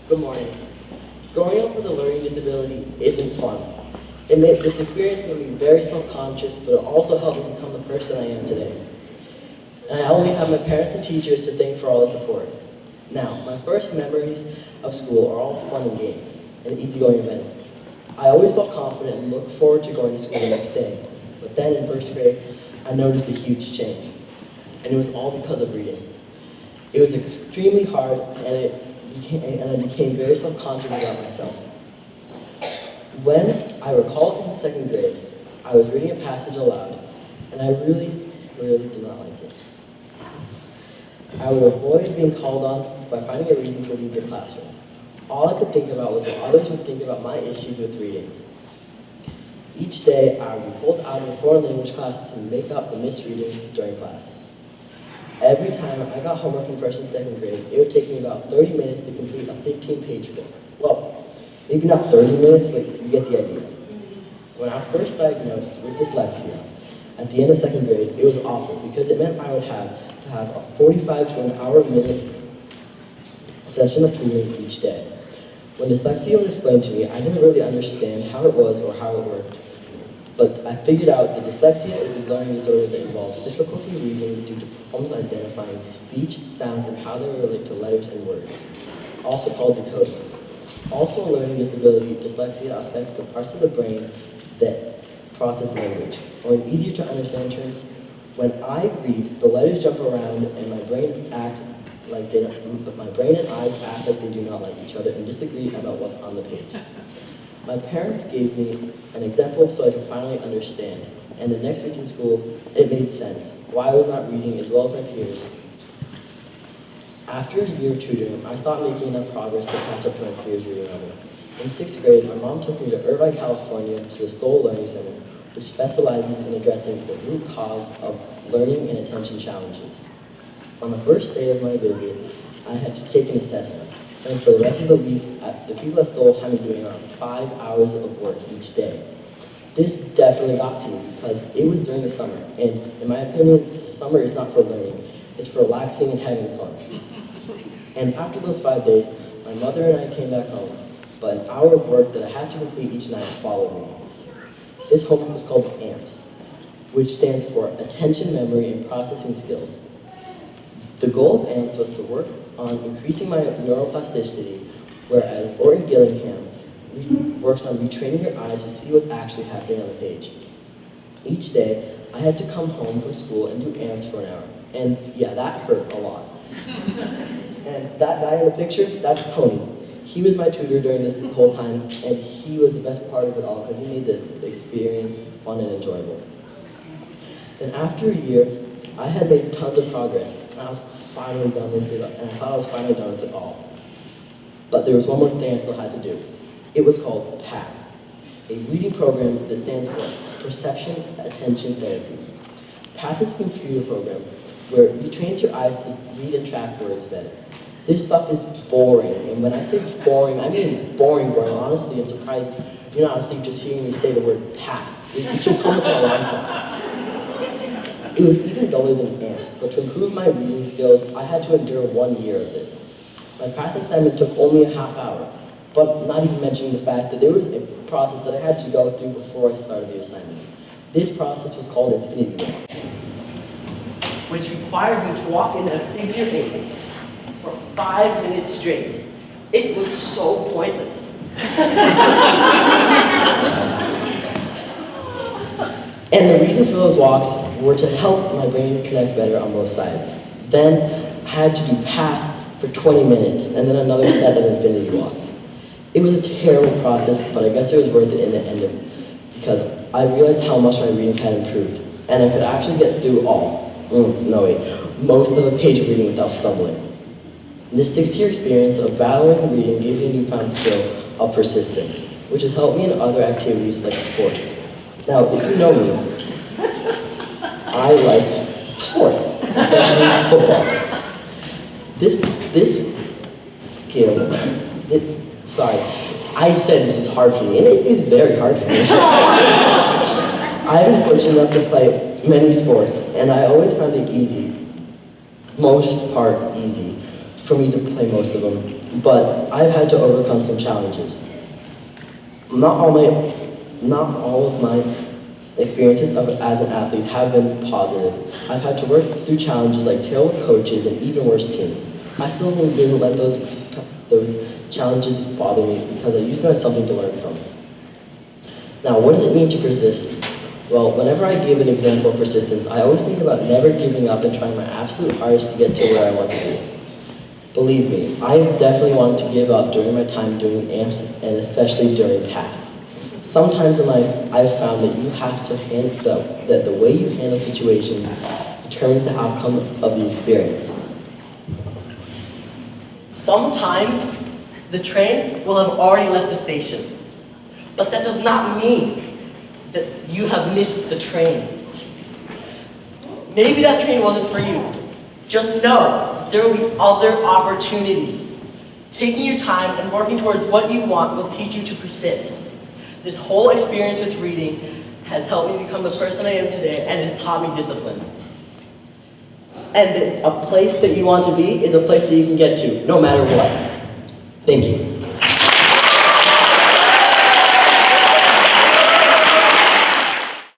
Good morning. Growing up with a learning disability isn't fun. This experience made me very self-conscious, but it also helped me become the person I am today. And I only have my parents and teachers to thank for all the support. Now, my first memories of school are all fun and games and easygoing events. I always felt confident and looked forward to going to school the next day. But then in first grade, I noticed a huge change. And it was all because of reading. It was extremely hard, and I became very self-conscious about myself. When I recall in second grade, I was reading a passage aloud, and I really did not like it. I would avoid being called on by finding a reason to leave the classroom. All I could think about was what others would think about my issues with reading. Each day, I would be pulled out of the foreign language class to make up the missed reading during class. Every time I got homework in first and second grade, it would take me about 30 minutes to complete a 15-page book. Well, maybe not 30 minutes, but you get the idea. When I was first diagnosed with dyslexia, at the end of second grade, it was awful because it meant I would have to have a 45 to an hour minute session of tutoring each day. When dyslexia was explained to me, I didn't really understand how it was or how it worked. But I figured out that dyslexia is a learning disorder that involves difficulty reading due to problems identifying speech, sounds, and how they relate to letters and words, also called decoding. Also a learning disability, dyslexia affects the parts of the brain that process language. Or in easier to understand terms, when I read, the letters jump around and my brain and eyes act like they do not like each other and disagree about what's on the page. My parents gave me an example so I could finally understand, and the next week in school, it made sense why I was not reading as well as my peers. After a year of tutoring, I stopped making enough progress to catch up to my peers' reading level. In sixth grade, my mom took me to Irvine, California to the Stoll Learning Center, which specializes in addressing the root cause of learning and attention challenges. On the first day of my visit, I had to take an assessment. And for the rest of the week, the people at Stoll had me doing around 5 hours of work each day. This definitely got to me because it was during the summer, and in my opinion, summer is not for learning, it's for relaxing and having fun. And after those 5 days, my mother and I came back home, but an hour of work that I had to complete each night followed me. This homework was called AMPS, which stands for Attention, Memory, and Processing Skills. The goal of AMPS was to work on increasing my neuroplasticity, whereas Orton Gillingham works on retraining your eyes to see what's actually happening on the page. Each day, I had to come home from school and do AMPS for an hour. And yeah, that hurt a lot. And that guy in the picture, that's Tony. He was my tutor during this whole time, and he was the best part of it all because he made the experience fun and enjoyable. Then after a year, I had made tons of progress, and I was finally done with it, and I thought I was finally done with it all. But there was one more thing I still had to do. It was called PATH, a reading program that stands for Perception Attention Therapy. PATH is a computer program where it trains your eyes to read and track words better. This stuff is boring, and when I say boring, I mean boring. Honestly, I'm surprised you're not asleep just hearing me say the word PATH. It should come with an alarm clock. It was even duller than AMPS, but to improve my reading skills, I had to endure 1 year of this. My PATH assignment took only a half hour, but not even mentioning the fact that there was a process that I had to go through before I started the assignment. This process was called infinity walks, which required me to walk in a figure eight for 5 minutes straight. It was so pointless. And the reason for those walks were to help my brain connect better on both sides. Then I had to do PATH for 20 minutes and then another set of infinity walks. It was a terrible process, but I guess it was worth it in the end because I realized how much my reading had improved, and I could actually get through most of a page of reading without stumbling. This 6-year experience of battling reading gave me a newfound skill of persistence, which has helped me in other activities like sports. Now, if you know me, I like sports, especially football. This skill, I said this is hard for me, and it is very hard for me. I've been fortunate enough to play many sports, and I always found it easy, most part easy, for me to play most of them but I've had to overcome some challenges. Not all of my experiences as an athlete have been positive. I've had to work through challenges like terrible coaches and even worse teams. I still didn't let those challenges bother me because I used them as something to learn from. Now, what does it mean to persist? Well, whenever I give an example of persistence, I always think about never giving up and trying my absolute hardest to get to where I want to be. Believe me, I definitely wanted to give up during my time doing AMPS and especially during PATH. Sometimes in life, I've found that you have to that the way you handle situations determines the outcome of the experience. Sometimes the train will have already left the station, but that does not mean that you have missed the train. Maybe that train wasn't for you. Just know there will be other opportunities. Taking your time and working towards what you want will teach you to persist. This whole experience with reading has helped me become the person I am today and has taught me discipline. And that a place that you want to be is a place that you can get to, no matter what. Thank you.